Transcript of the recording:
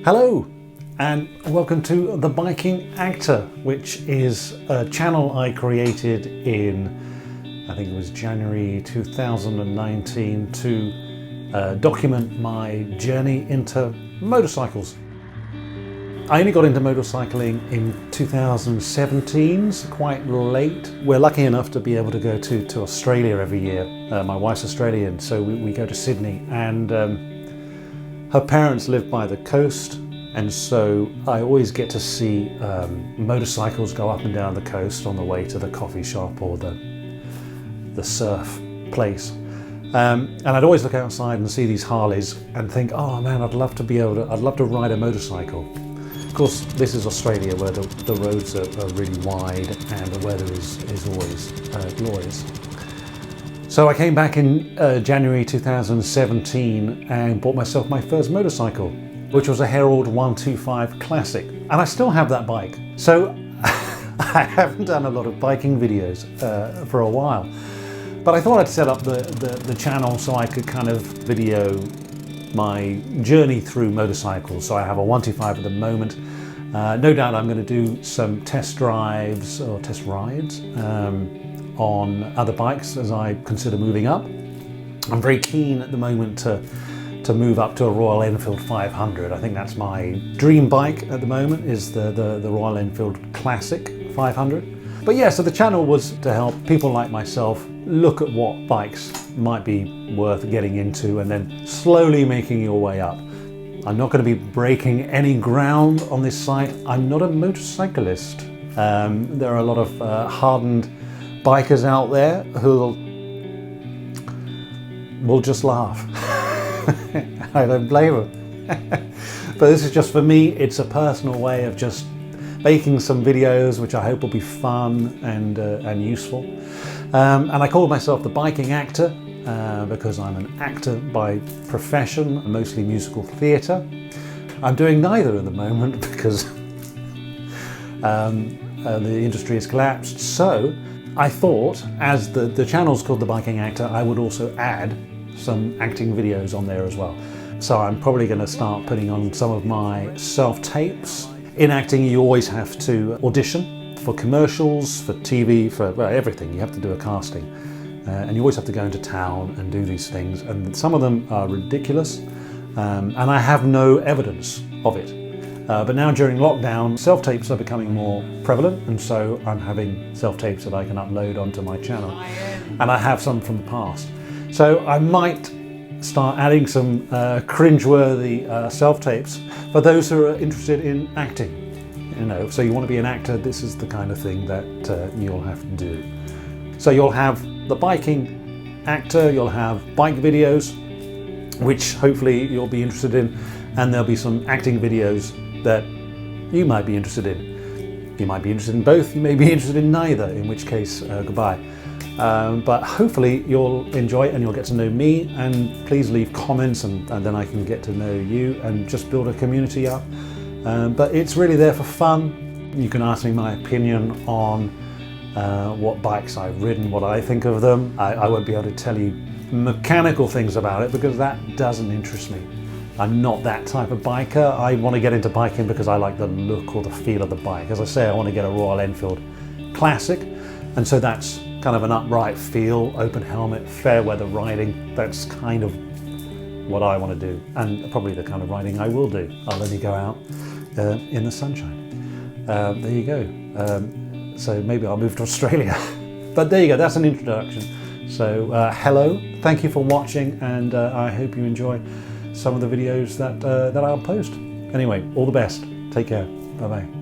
Hello and welcome to The Biking Actor, which is a channel I created in, I think it was January 2019 to document my journey into motorcycles. I only got into motorcycling in 2017, so quite late. We're lucky enough to be able to go to Australia every year. My wife's Australian, so we go to Sydney, and her parents live by the coast, and so I always get to see motorcycles go up and down the coast on the way to the coffee shop or the surf place. And I'd always look outside and see these Harleys and think, oh man, I'd love to ride a motorcycle. Of course, this is Australia, where the roads are really wide and the weather is always glorious. So I came back in January 2017 and bought myself my first motorcycle, which was a Herald 125 Classic. And I still have that bike. So I haven't done a lot of biking videos for a while. But I thought I'd set up the channel so I could kind of video my journey through motorcycles. So I have a 125 at the moment. No doubt I'm going to do some test drives or test rides on other bikes as I consider moving up. I'm very keen at the moment to move up to a Royal Enfield 500. I think that's my dream bike at the moment, is the Royal Enfield Classic 500. But yeah, so the channel was to help people like myself look at what bikes might be worth getting into and then slowly making your way up. I'm not going to be breaking any ground on this site. I'm not a motorcyclist. There are a lot of hardened bikers out there who will just laugh. I don't blame them. But this is just, for me, it's a personal way of just making some videos which I hope will be fun and useful. And I call myself the Biking Actor because I'm an actor by profession, mostly musical theatre. I'm doing neither at the moment because the industry has collapsed. So I thought, as the channel's called The Biking Actor, I would also add some acting videos on there as well. So I'm probably going to start putting on some of my self-tapes. In acting, you always have to audition for commercials, for TV, for everything. You have to do a casting. And you always have to go into town and do these things. And some of them are ridiculous. And I have no evidence of it. But now during lockdown, self-tapes are becoming more prevalent. And so I'm having self-tapes that I can upload onto my channel. And I have some from the past. So I might start adding some cringeworthy self-tapes for those who are interested in acting. You know, so you want to be an actor, this is the kind of thing that you'll have to do. So you'll have the Biking Actor, you'll have bike videos, which hopefully you'll be interested in, and there'll be some acting videos that you might be interested in. You might be interested in both, you may be interested in neither, in which case, goodbye. But hopefully you'll enjoy it and you'll get to know me, and please leave comments and then I can get to know you and just build a community up. But it's really there for fun. You can ask me my opinion on what bikes I've ridden, what I think of them. I won't be able to tell you mechanical things about it because that doesn't interest me. I'm not that type of biker. I want to get into biking because I like the look or the feel of the bike. As I say, I want to get a Royal Enfield Classic, and so that's kind of an upright feel, open helmet, fair weather riding. That's kind of what I want to do, and probably the kind of riding I will do. I'll only go out in the sunshine. There you go. So maybe I'll move to Australia. But there you go, that's an introduction. So hello, thank you for watching, and I hope you enjoy some of the videos that I'll post. Anyway, all the best. Take care. Bye-bye.